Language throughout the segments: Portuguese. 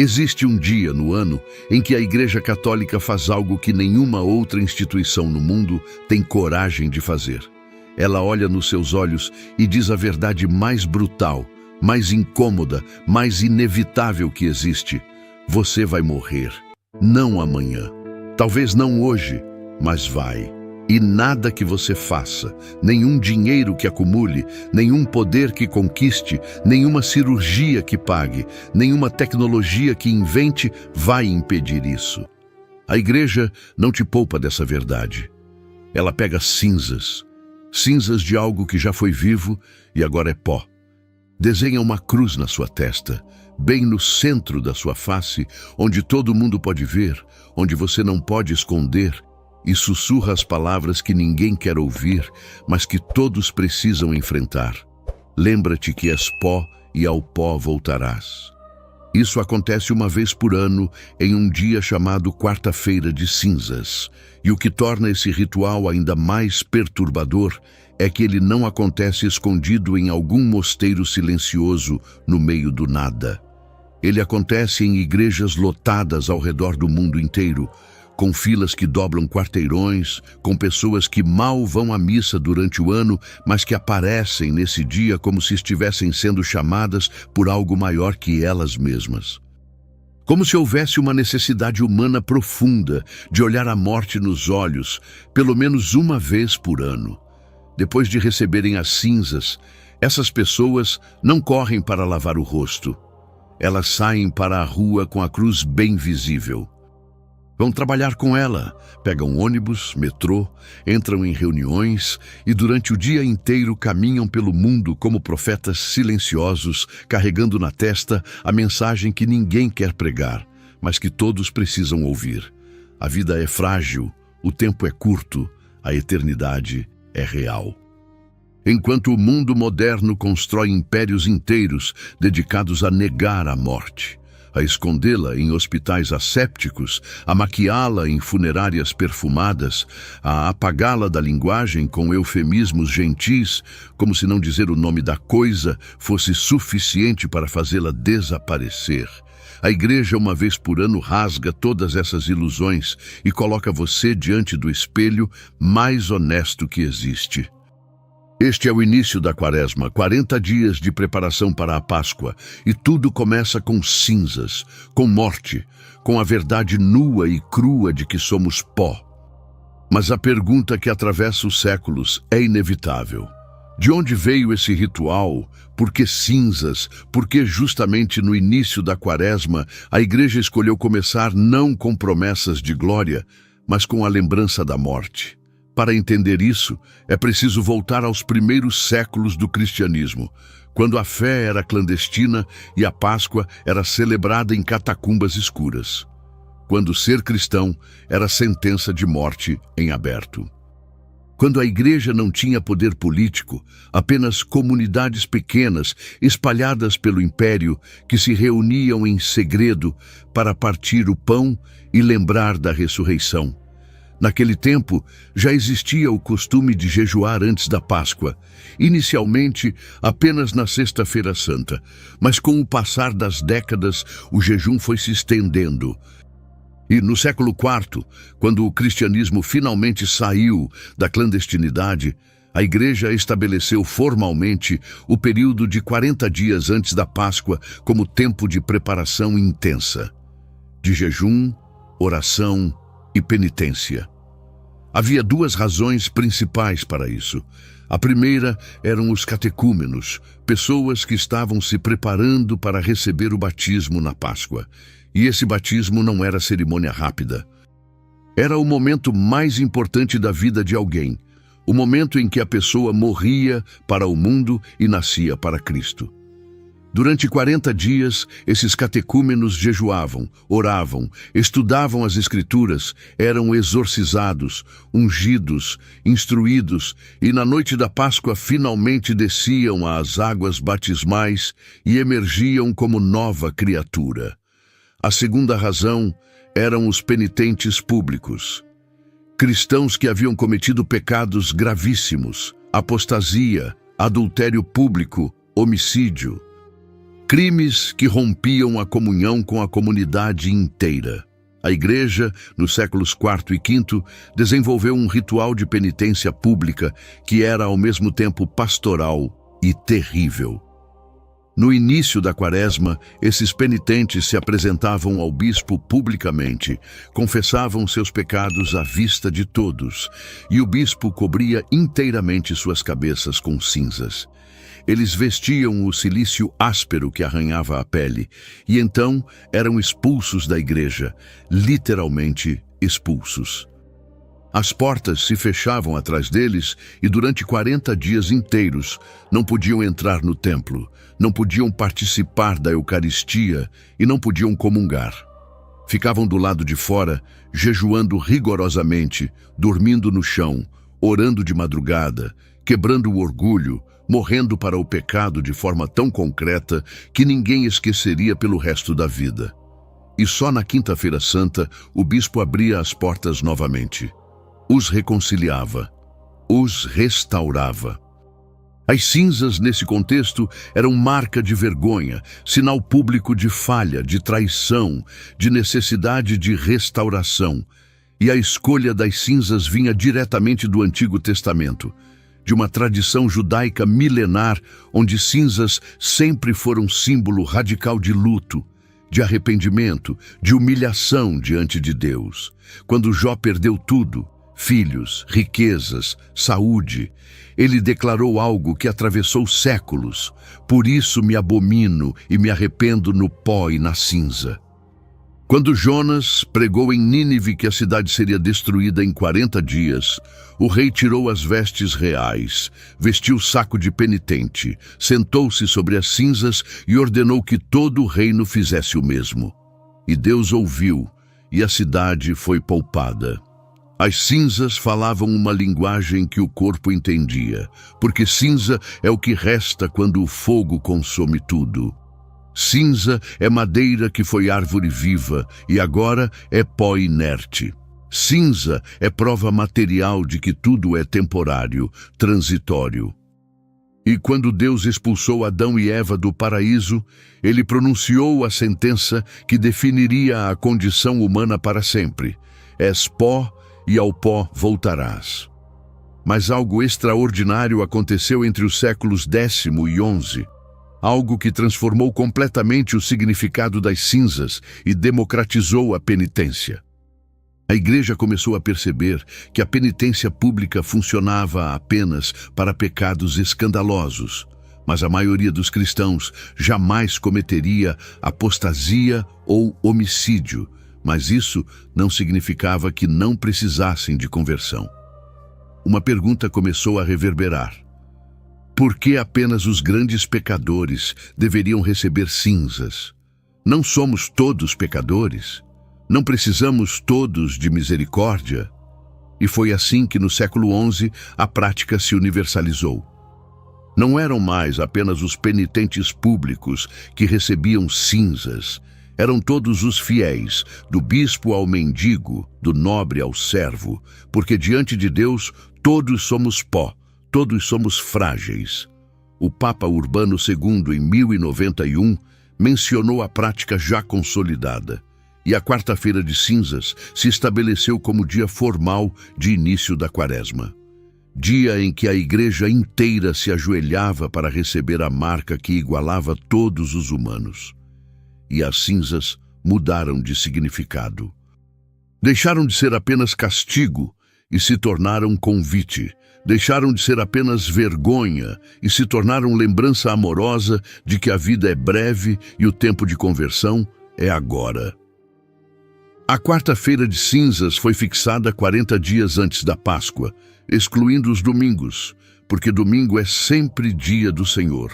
Existe um dia no ano em que a Igreja Católica faz algo que nenhuma outra instituição no mundo tem coragem de fazer. Ela olha nos seus olhos e diz a verdade mais brutal, mais incômoda, mais inevitável que existe. Você vai morrer. Não amanhã. Talvez não hoje, mas vai. E nada que você faça, nenhum dinheiro que acumule, nenhum poder que conquiste, nenhuma cirurgia que pague, nenhuma tecnologia que invente vai impedir isso. A Igreja não te poupa dessa verdade. Ela pega cinzas de algo que já foi vivo e agora é pó. Desenha uma cruz na sua testa, bem no centro da sua face, onde todo mundo pode ver, onde você não pode esconder, e sussurra as palavras que ninguém quer ouvir, mas que todos precisam enfrentar. Lembra-te que és pó e ao pó voltarás. Isso acontece uma vez por ano, em um dia chamado Quarta-feira de Cinzas. E o que torna esse ritual ainda mais perturbador é que ele não acontece escondido em algum mosteiro silencioso no meio do nada. Ele acontece em igrejas lotadas ao redor do mundo inteiro, com filas que dobram quarteirões, com pessoas que mal vão à missa durante o ano, mas que aparecem nesse dia como se estivessem sendo chamadas por algo maior que elas mesmas. Como se houvesse uma necessidade humana profunda de olhar a morte nos olhos, pelo menos uma vez por ano. Depois de receberem as cinzas, essas pessoas não correm para lavar o rosto. Elas saem para a rua com a cruz bem visível. Vão trabalhar com ela, pegam ônibus, metrô, entram em reuniões e durante o dia inteiro caminham pelo mundo como profetas silenciosos, carregando na testa a mensagem que ninguém quer pregar, mas que todos precisam ouvir. A vida é frágil, o tempo é curto, a eternidade é real. Enquanto o mundo moderno constrói impérios inteiros dedicados a negar a morte, a escondê-la em hospitais assépticos, a maquiá-la em funerárias perfumadas, a apagá-la da linguagem com eufemismos gentis, como se não dizer o nome da coisa fosse suficiente para fazê-la desaparecer. A Igreja, uma vez por ano, rasga todas essas ilusões e coloca você diante do espelho mais honesto que existe. Este é o início da Quaresma, 40 dias de preparação para a Páscoa, e tudo começa com cinzas, com morte, com a verdade nua e crua de que somos pó. Mas a pergunta que atravessa os séculos é inevitável. De onde veio esse ritual? Por que cinzas? Por que justamente no início da Quaresma a Igreja escolheu começar não com promessas de glória, mas com a lembrança da morte? Para entender isso, é preciso voltar aos primeiros séculos do cristianismo, quando a fé era clandestina e a Páscoa era celebrada em catacumbas escuras. Quando ser cristão era sentença de morte em aberto. Quando a Igreja não tinha poder político, apenas comunidades pequenas, espalhadas pelo império, que se reuniam em segredo para partir o pão e lembrar da ressurreição. Naquele tempo, já existia o costume de jejuar antes da Páscoa, inicialmente apenas na Sexta-feira Santa, mas com o passar das décadas, o jejum foi se estendendo. E no século IV, quando o cristianismo finalmente saiu da clandestinidade, a Igreja estabeleceu formalmente o período de 40 dias antes da Páscoa como tempo de preparação intensa, de jejum, oração e penitência. Havia duas razões principais para isso. A primeira eram os catecúmenos, pessoas que estavam se preparando para receber o batismo na Páscoa. E esse batismo não era cerimônia rápida. Era o momento mais importante da vida de alguém, o momento em que a pessoa morria para o mundo e nascia para Cristo. Durante 40 dias, esses catecúmenos jejuavam, oravam, estudavam as Escrituras, eram exorcizados, ungidos, instruídos e na noite da Páscoa finalmente desciam às águas batismais e emergiam como nova criatura. A segunda razão eram os penitentes públicos. Cristãos que haviam cometido pecados gravíssimos, apostasia, adultério público, homicídio. Crimes que rompiam a comunhão com a comunidade inteira. A Igreja, nos séculos IV e V, desenvolveu um ritual de penitência pública que era ao mesmo tempo pastoral e terrível. No início da Quaresma, esses penitentes se apresentavam ao bispo publicamente, confessavam seus pecados à vista de todos, e o bispo cobria inteiramente suas cabeças com cinzas. Eles vestiam o cilício áspero que arranhava a pele, e então eram expulsos da igreja, literalmente expulsos. As portas se fechavam atrás deles e durante 40 dias inteiros não podiam entrar no templo, não podiam participar da Eucaristia e não podiam comungar. Ficavam do lado de fora, jejuando rigorosamente, dormindo no chão, orando de madrugada, quebrando o orgulho, morrendo para o pecado de forma tão concreta que ninguém esqueceria pelo resto da vida. E só na Quinta-feira Santa o bispo abria as portas novamente. Os reconciliava, os restaurava. As cinzas, nesse contexto, eram marca de vergonha, sinal público de falha, de traição, de necessidade de restauração. E a escolha das cinzas vinha diretamente do Antigo Testamento, de uma tradição judaica milenar, onde cinzas sempre foram símbolo radical de luto, de arrependimento, de humilhação diante de Deus. Quando Jó perdeu tudo, filhos, riquezas, saúde, ele declarou algo que atravessou séculos: por isso me abomino e me arrependo no pó e na cinza. Quando Jonas pregou em Nínive que a cidade seria destruída em 40 dias, o rei tirou as vestes reais, vestiu o saco de penitente, sentou-se sobre as cinzas e ordenou que todo o reino fizesse o mesmo. E Deus ouviu, e a cidade foi poupada. As cinzas falavam uma linguagem que o corpo entendia, porque cinza é o que resta quando o fogo consome tudo. Cinza é madeira que foi árvore viva e agora é pó inerte. Cinza é prova material de que tudo é temporário, transitório. E quando Deus expulsou Adão e Eva do paraíso, ele pronunciou a sentença que definiria a condição humana para sempre: és pó e ao pó voltarás. Mas algo extraordinário aconteceu entre os séculos X e XI. Algo que transformou completamente o significado das cinzas e democratizou a penitência. A Igreja começou a perceber que a penitência pública funcionava apenas para pecados escandalosos, mas a maioria dos cristãos jamais cometeria apostasia ou homicídio, mas isso não significava que não precisassem de conversão. Uma pergunta começou a reverberar: por que apenas os grandes pecadores deveriam receber cinzas? Não somos todos pecadores? Não precisamos todos de misericórdia? E foi assim que no século XI a prática se universalizou. Não eram mais apenas os penitentes públicos que recebiam cinzas. Eram todos os fiéis, do bispo ao mendigo, do nobre ao servo, porque diante de Deus todos somos pó. Todos somos frágeis. O Papa Urbano II, em 1091, mencionou a prática já consolidada, e a Quarta-feira de Cinzas se estabeleceu como dia formal de início da Quaresma. Dia em que a Igreja inteira se ajoelhava para receber a marca que igualava todos os humanos. E as cinzas mudaram de significado. Deixaram de ser apenas castigo e se tornaram convite. Deixaram de ser apenas vergonha e se tornaram lembrança amorosa de que a vida é breve e o tempo de conversão é agora. A Quarta-feira de Cinzas foi fixada 40 dias antes da Páscoa, excluindo os domingos, porque domingo é sempre dia do Senhor,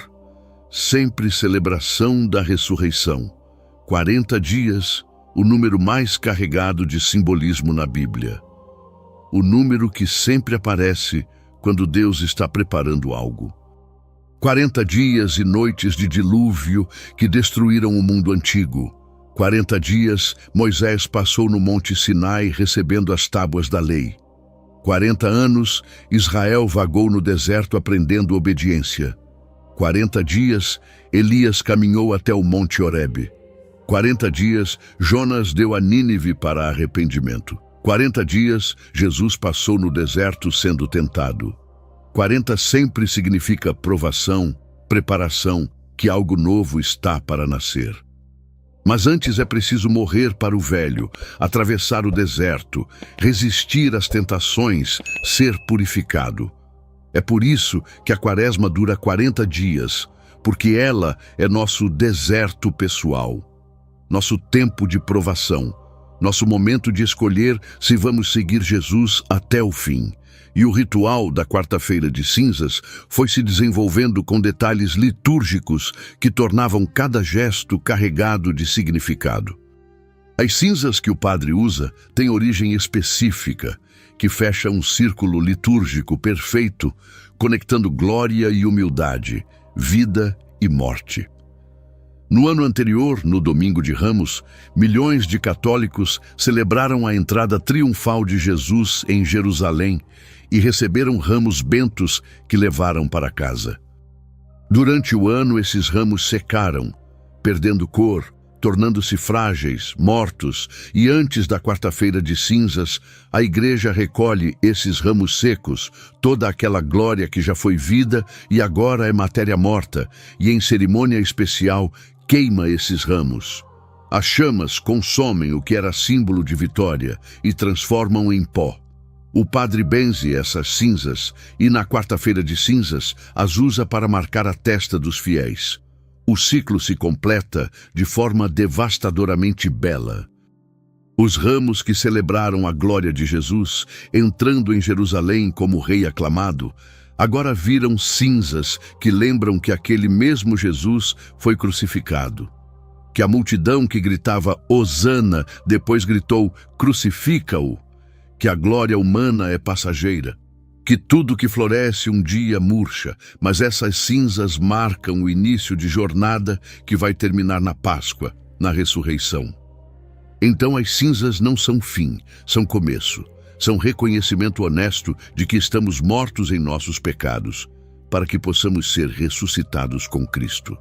sempre celebração da ressurreição. 40 dias, o número mais carregado de simbolismo na Bíblia. O número que sempre aparece quando Deus está preparando algo. 40 dias e noites de dilúvio que destruíram o mundo antigo. 40 dias Moisés passou no Monte Sinai recebendo as tábuas da lei. 40 anos Israel vagou no deserto aprendendo obediência. 40 dias, Elias caminhou até o monte Horebe. 40 dias, Jonas deu a Nínive para arrependimento. 40 dias, Jesus passou no deserto sendo tentado. 40 sempre significa provação, preparação, que algo novo está para nascer. Mas antes é preciso morrer para o velho, atravessar o deserto, resistir às tentações, ser purificado. É por isso que a quaresma dura 40 dias, porque ela é nosso deserto pessoal, nosso tempo de provação, nosso momento de escolher se vamos seguir Jesus até o fim. E o ritual da quarta-feira de cinzas foi se desenvolvendo com detalhes litúrgicos que tornavam cada gesto carregado de significado. As cinzas que o padre usa têm origem específica, que fecha um círculo litúrgico perfeito, conectando glória e humildade, vida e morte. No ano anterior, no Domingo de Ramos, milhões de católicos celebraram a entrada triunfal de Jesus em Jerusalém e receberam ramos bentos que levaram para casa. Durante o ano, esses ramos secaram, perdendo cor, tornando-se frágeis, mortos, e antes da quarta-feira de cinzas, a igreja recolhe esses ramos secos, toda aquela glória que já foi vida e agora é matéria morta, e em cerimônia especial queima esses ramos. As chamas consomem o que era símbolo de vitória e transformam em pó. O padre benze essas cinzas e, na quarta-feira de cinzas, as usa para marcar a testa dos fiéis. O ciclo se completa de forma devastadoramente bela. Os ramos que celebraram a glória de Jesus, entrando em Jerusalém como rei aclamado, agora viram cinzas que lembram que aquele mesmo Jesus foi crucificado. Que a multidão que gritava Hosana depois gritou crucifica-o. Que a glória humana é passageira. Que tudo que floresce um dia murcha, mas essas cinzas marcam o início de jornada que vai terminar na Páscoa, na ressurreição. Então as cinzas não são fim, são começo. São reconhecimento honesto de que estamos mortos em nossos pecados, para que possamos ser ressuscitados com Cristo.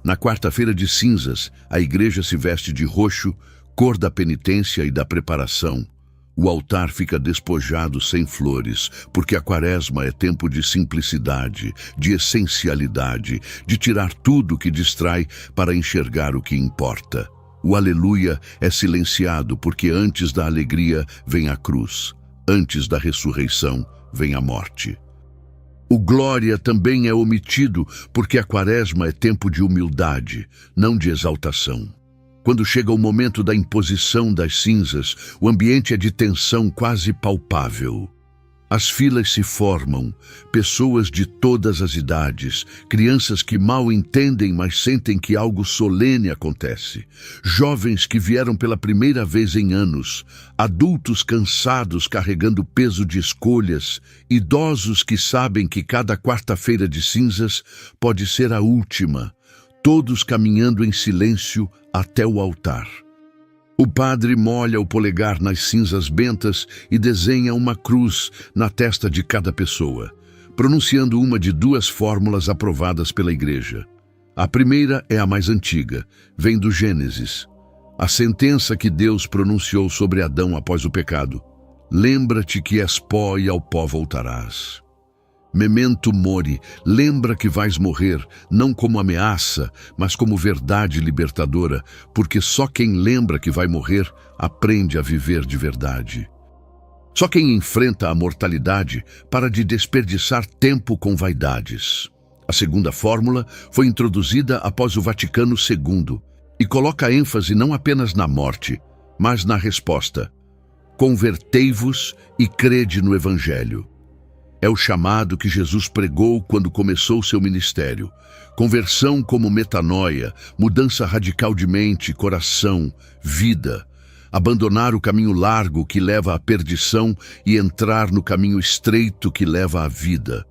Na quarta-feira de cinzas, a igreja se veste de roxo, cor da penitência e da preparação. O altar fica despojado sem flores, porque a quaresma é tempo de simplicidade, de essencialidade, de tirar tudo que distrai para enxergar o que importa. O aleluia é silenciado porque antes da alegria vem a cruz, antes da ressurreição vem a morte. O glória também é omitido porque a quaresma é tempo de humildade, não de exaltação. Quando chega o momento da imposição das cinzas, o ambiente é de tensão quase palpável. As filas se formam, pessoas de todas as idades, crianças que mal entendem, mas sentem que algo solene acontece, jovens que vieram pela primeira vez em anos, adultos cansados carregando o peso de escolhas, idosos que sabem que cada quarta-feira de cinzas pode ser a última, todos caminhando em silêncio até o altar. O padre molha o polegar nas cinzas bentas e desenha uma cruz na testa de cada pessoa, pronunciando uma de duas fórmulas aprovadas pela igreja. A primeira é a mais antiga, vem do Gênesis. A sentença que Deus pronunciou sobre Adão após o pecado. Lembra-te que és pó e ao pó voltarás. Memento mori, lembra que vais morrer, não como ameaça, mas como verdade libertadora, porque só quem lembra que vai morrer, aprende a viver de verdade. Só quem enfrenta a mortalidade para de desperdiçar tempo com vaidades. A segunda fórmula foi introduzida após o Vaticano II e coloca ênfase não apenas na morte, mas na resposta. Convertei-vos e crede no Evangelho. É o chamado que Jesus pregou quando começou seu ministério. Conversão como metanoia, mudança radical de mente, coração, vida. Abandonar o caminho largo que leva à perdição e entrar no caminho estreito que leva à vida.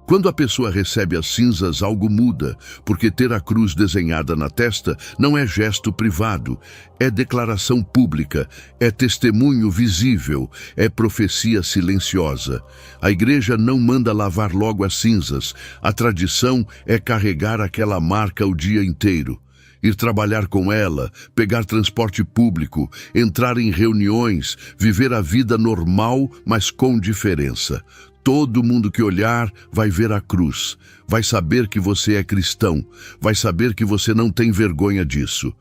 Quando a pessoa recebe as cinzas, algo muda, porque ter a cruz desenhada na testa não é gesto privado, é declaração pública, é testemunho visível, é profecia silenciosa. A igreja não manda lavar logo as cinzas, a tradição é carregar aquela marca o dia inteiro. Ir trabalhar com ela, pegar transporte público, entrar em reuniões, viver a vida normal, mas com diferença. Todo mundo que olhar vai ver a cruz, vai saber que você é cristão, vai saber que você não tem vergonha disso.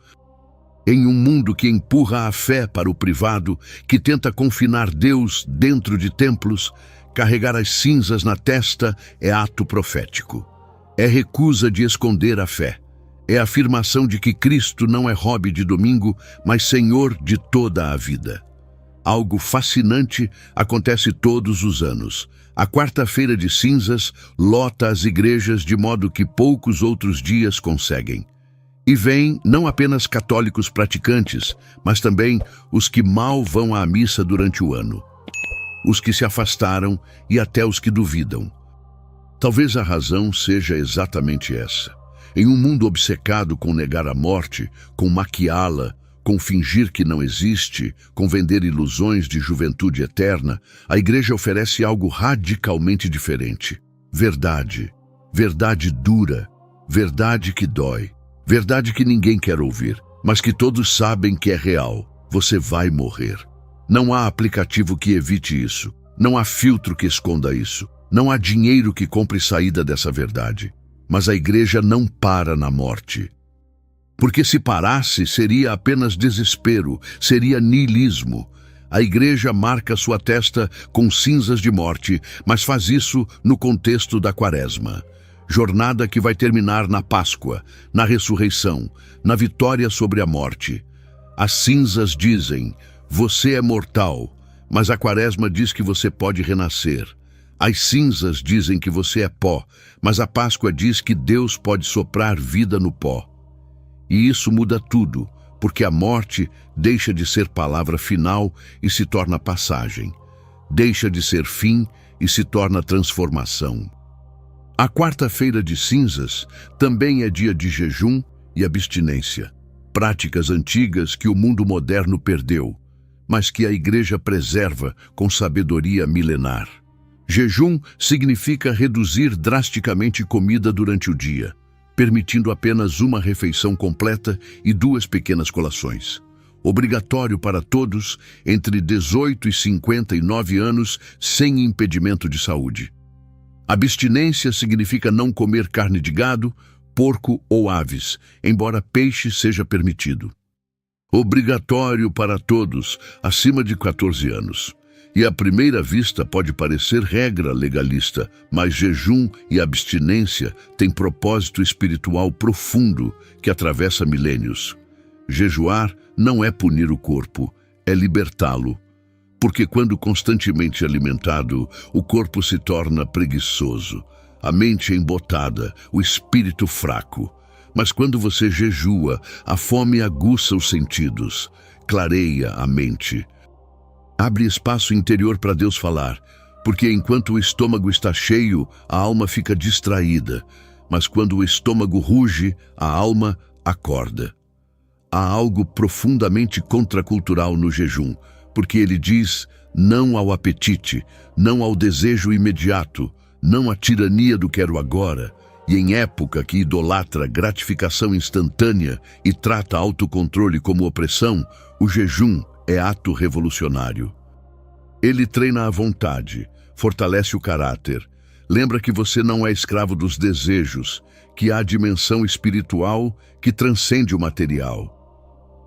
Em um mundo que empurra a fé para o privado, que tenta confinar Deus dentro de templos, carregar as cinzas na testa é ato profético. É recusa de esconder a fé. É a afirmação de que Cristo não é hobby de domingo, mas Senhor de toda a vida. Algo fascinante acontece todos os anos. A quarta-feira de cinzas lota as igrejas de modo que poucos outros dias conseguem. E vêm não apenas católicos praticantes, mas também os que mal vão à missa durante o ano. Os que se afastaram e até os que duvidam. Talvez a razão seja exatamente essa. Em um mundo obcecado com negar a morte, com maquiá-la, com fingir que não existe, com vender ilusões de juventude eterna, a igreja oferece algo radicalmente diferente. Verdade. Verdade dura. Verdade que dói. Verdade que ninguém quer ouvir, mas que todos sabem que é real. Você vai morrer. Não há aplicativo que evite isso. Não há filtro que esconda isso. Não há dinheiro que compre saída dessa verdade. Mas a igreja não para na morte. Porque se parasse, seria apenas desespero, seria niilismo. A igreja marca sua testa com cinzas de morte, mas faz isso no contexto da Quaresma. Jornada que vai terminar na Páscoa, na ressurreição, na vitória sobre a morte. As cinzas dizem, você é mortal, mas a Quaresma diz que você pode renascer. As cinzas dizem que você é pó, mas a Páscoa diz que Deus pode soprar vida no pó. E isso muda tudo, porque a morte deixa de ser palavra final e se torna passagem. Deixa de ser fim e se torna transformação. A quarta-feira de cinzas também é dia de jejum e abstinência. Práticas antigas que o mundo moderno perdeu, mas que a igreja preserva com sabedoria milenar. Jejum significa reduzir drasticamente comida durante o dia, permitindo apenas uma refeição completa e 2 pequenas colações. Obrigatório para todos entre 18 e 59 anos, sem impedimento de saúde. Abstinência significa não comer carne de gado, porco ou aves, embora peixe seja permitido. Obrigatório para todos acima de 14 anos. E à primeira vista pode parecer regra legalista, mas jejum e abstinência têm propósito espiritual profundo que atravessa milênios. Jejuar não é punir o corpo, é libertá-lo. Porque quando constantemente alimentado, o corpo se torna preguiçoso, a mente embotada, o espírito fraco. Mas quando você jejua, a fome aguça os sentidos, clareia a mente. Abre espaço interior para Deus falar, porque enquanto o estômago está cheio, a alma fica distraída, mas quando o estômago ruge, a alma acorda. Há algo profundamente contracultural no jejum, porque ele diz não ao apetite, não ao desejo imediato, não à tirania do quero agora, e em época que idolatra gratificação instantânea e trata autocontrole como opressão, o jejum é ato revolucionário. Ele treina a vontade, fortalece o caráter, lembra que você não é escravo dos desejos, que há dimensão espiritual que transcende o material.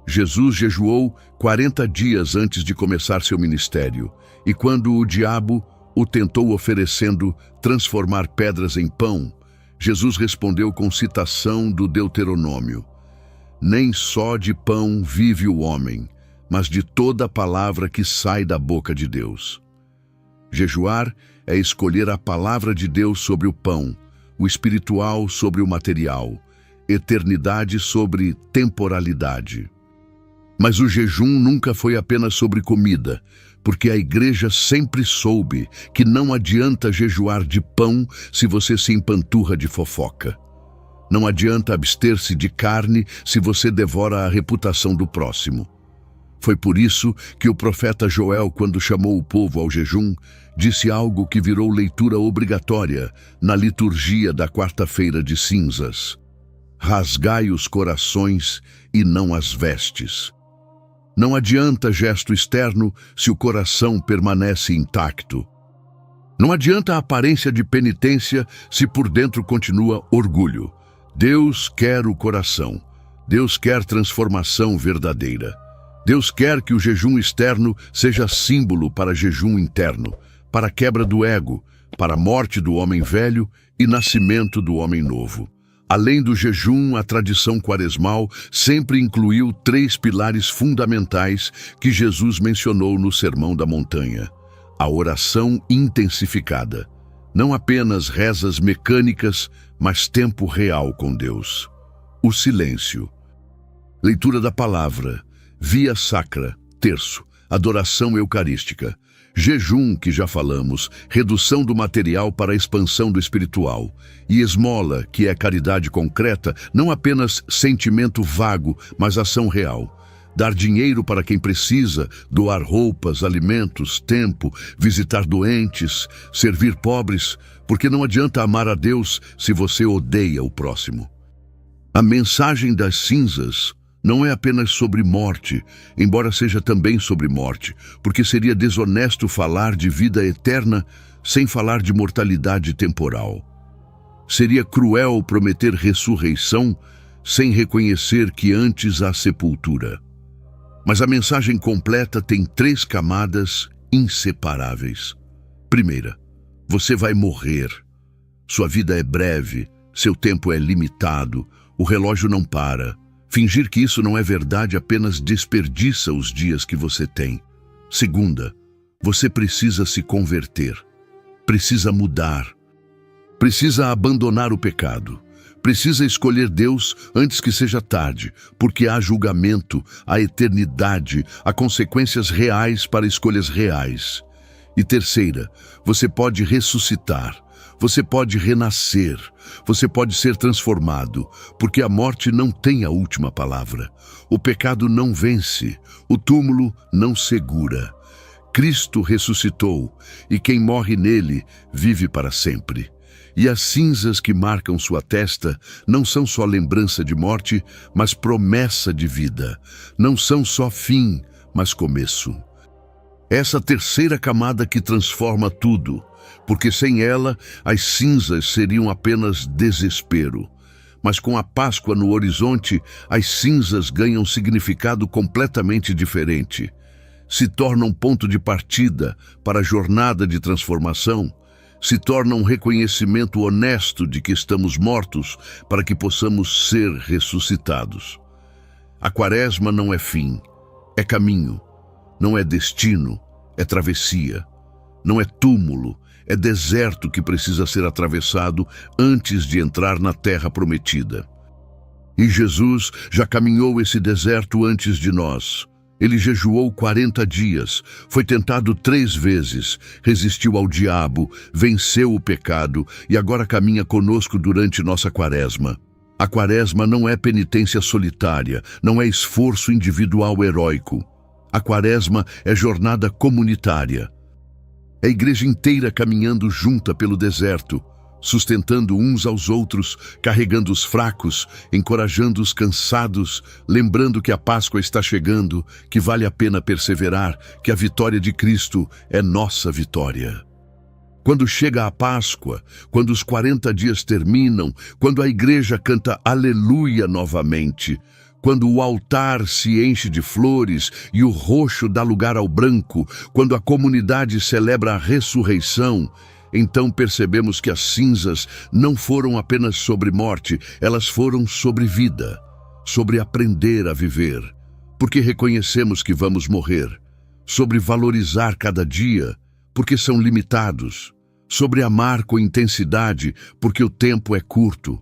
Jesus jejuou 40 dias antes de começar seu ministério, e quando o diabo o tentou oferecendo transformar pedras em pão, Jesus respondeu com citação do Deuteronômio: nem só de pão vive o homem, mas de toda a palavra que sai da boca de Deus. Jejuar é escolher a palavra de Deus sobre o pão, o espiritual sobre o material, eternidade sobre temporalidade. Mas o jejum nunca foi apenas sobre comida, porque a igreja sempre soube que não adianta jejuar de pão se você se empanturra de fofoca. Não adianta abster-se de carne se você devora a reputação do próximo. Foi por isso que o profeta Joel, quando chamou o povo ao jejum, disse algo que virou leitura obrigatória na liturgia da quarta-feira de cinzas. Rasgai os corações e não as vestes. Não adianta gesto externo se o coração permanece intacto. Não adianta a aparência de penitência se por dentro continua orgulho. Deus quer o coração. Deus quer transformação verdadeira. Deus quer que o jejum externo seja símbolo para jejum interno, para a quebra do ego, para a morte do homem velho e nascimento do homem novo. Além do jejum, a tradição quaresmal sempre incluiu 3 pilares fundamentais que Jesus mencionou no Sermão da Montanha. A oração intensificada. Não apenas rezas mecânicas, mas tempo real com Deus. O silêncio. Leitura da palavra. Via sacra. Terço. Adoração eucarística. Jejum, que já falamos, redução do material para a expansão do espiritual. E esmola, que é caridade concreta, não apenas sentimento vago, mas ação real. Dar dinheiro para quem precisa, doar roupas, alimentos, tempo, visitar doentes, servir pobres, porque não adianta amar a Deus se você odeia o próximo. A mensagem das cinzas não é apenas sobre morte, embora seja também sobre morte, porque seria desonesto falar de vida eterna sem falar de mortalidade temporal. Seria cruel prometer ressurreição sem reconhecer que antes há sepultura. Mas a mensagem completa tem 3 camadas inseparáveis. Primeira, você vai morrer. Sua vida é breve, seu tempo é limitado, o relógio não para. Fingir que isso não é verdade apenas desperdiça os dias que você tem. Segunda, você precisa se converter. Precisa mudar. Precisa abandonar o pecado. Precisa escolher Deus antes que seja tarde, porque há julgamento, há eternidade, há consequências reais para escolhas reais. E terceira, você pode ressuscitar. Você pode renascer, você pode ser transformado, porque a morte não tem a última palavra. O pecado não vence, o túmulo não segura. Cristo ressuscitou, e quem morre nele vive para sempre. E as cinzas que marcam sua testa não são só lembrança de morte, mas promessa de vida. Não são só fim, mas começo. Essa terceira camada que transforma tudo, porque sem ela as cinzas seriam apenas desespero. Mas com a Páscoa no horizonte, as cinzas ganham significado completamente diferente. Se tornam ponto de partida para a jornada de transformação, se tornam um reconhecimento honesto de que estamos mortos para que possamos ser ressuscitados. A Quaresma não é fim, é caminho. Não é destino, é travessia. Não é túmulo, é deserto que precisa ser atravessado antes de entrar na terra prometida. E Jesus já caminhou esse deserto antes de nós. Ele jejuou 40 dias, foi tentado 3 vezes, resistiu ao diabo, venceu o pecado e agora caminha conosco durante nossa Quaresma. A Quaresma não é penitência solitária, não é esforço individual heróico. A Quaresma é jornada comunitária. É a igreja inteira caminhando junta pelo deserto, sustentando uns aos outros, carregando os fracos, encorajando os cansados, lembrando que a Páscoa está chegando, que vale a pena perseverar, que a vitória de Cristo é nossa vitória. Quando chega a Páscoa, quando os 40 dias terminam, quando a igreja canta Aleluia novamente, quando o altar se enche de flores e o roxo dá lugar ao branco, quando a comunidade celebra a ressurreição, então percebemos que as cinzas não foram apenas sobre morte, elas foram sobre vida, sobre aprender a viver, porque reconhecemos que vamos morrer, sobre valorizar cada dia, porque são limitados, sobre amar com intensidade, porque o tempo é curto,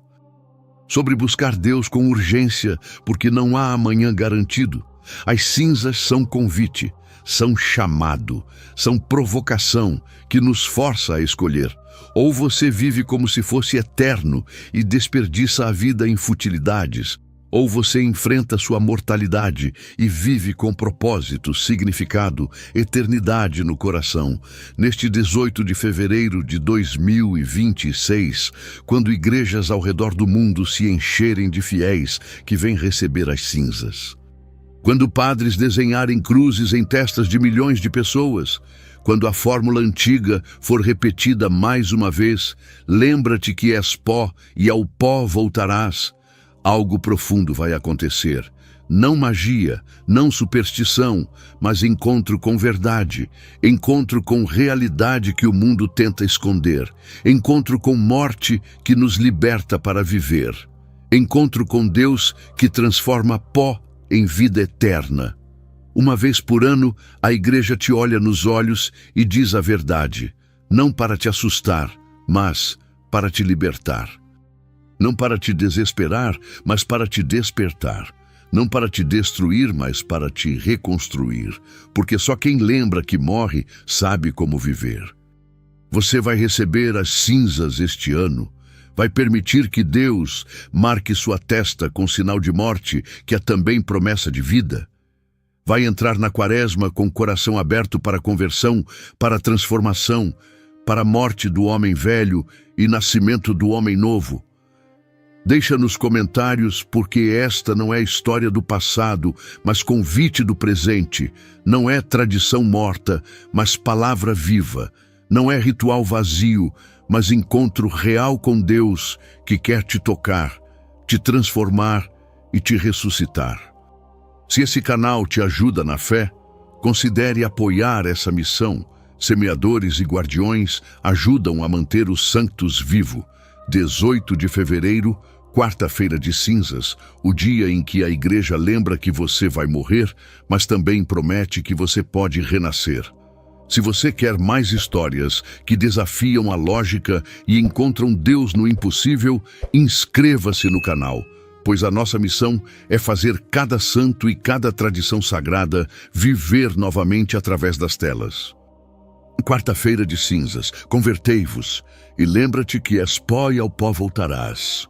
sobre buscar Deus com urgência, porque não há amanhã garantido, As cinzas são convite, são chamado, são provocação que nos força a escolher. Ou você vive como se fosse eterno e desperdiça a vida em futilidades, ou você enfrenta sua mortalidade e vive com propósito, significado, eternidade no coração. Neste 18 de fevereiro de 2026, quando igrejas ao redor do mundo se encherem de fiéis que vêm receber as cinzas. Quando padres desenharem cruzes em testas de milhões de pessoas, quando a fórmula antiga for repetida mais uma vez, lembra-te que és pó e ao pó voltarás. Algo profundo vai acontecer. Não magia, não superstição, mas encontro com verdade, encontro com realidade que o mundo tenta esconder, encontro com morte que nos liberta para viver, encontro com Deus que transforma pó em vida eterna. Uma vez por ano, a igreja te olha nos olhos e diz a verdade, não para te assustar, mas para te libertar. Não para te desesperar, mas para te despertar. Não para te destruir, mas para te reconstruir. Porque só quem lembra que morre sabe como viver. Você vai receber as cinzas este ano. Vai permitir que Deus marque sua testa com sinal de morte, que é também promessa de vida. Vai entrar na quaresma com o coração aberto para a conversão, para a transformação, para a morte do homem velho e nascimento do homem novo. Deixa nos comentários porque esta não é história do passado, mas convite do presente. Não é tradição morta, mas palavra viva. Não é ritual vazio, mas encontro real com Deus que quer te tocar, te transformar e te ressuscitar. Se esse canal te ajuda na fé, considere apoiar essa missão. Semeadores e guardiões ajudam a manter os santos vivo. 18 de fevereiro, quarta-feira de cinzas, o dia em que a igreja lembra que você vai morrer, mas também promete que você pode renascer. Se você quer mais histórias que desafiam a lógica e encontram Deus no impossível, inscreva-se no canal, pois a nossa missão é fazer cada santo e cada tradição sagrada viver novamente através das telas. Quarta-feira de cinzas, convertei-vos e lembra-te que és pó e ao pó voltarás.